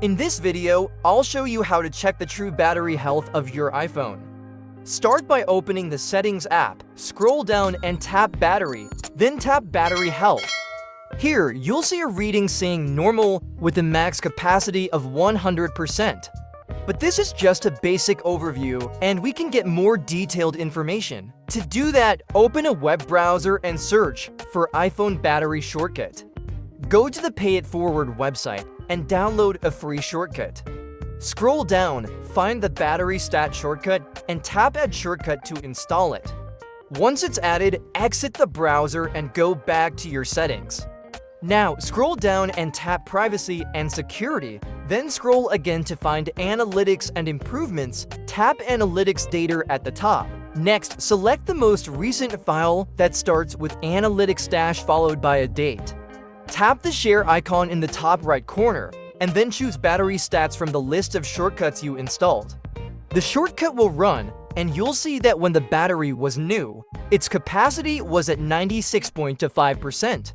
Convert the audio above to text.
In this video, I'll show you how to check the true battery health of your iPhone. Start by opening the Settings app, scroll down and tap Battery, then tap Battery Health. Here, you'll see a reading saying normal with a max capacity of 100%. But this is just a basic overview, and we can get more detailed information. To do that, open a web browser and search for iPhone battery shortcut. Go to the Pay It Forward website and download a free shortcut. Scroll down, find the battery stat shortcut, and tap Add Shortcut to install it. Once it's added, exit the browser and go back to your settings. Now, scroll down and tap Privacy and Security, then scroll again to find Analytics and Improvements. Tap Analytics Data at the top. Next, select the most recent file that starts with Analytics dash followed by a date. Tap the share icon in the top right corner, and then choose Battery Stats from the list of shortcuts you installed. The shortcut will run, and you'll see that when the battery was new, its capacity was at 96.5%.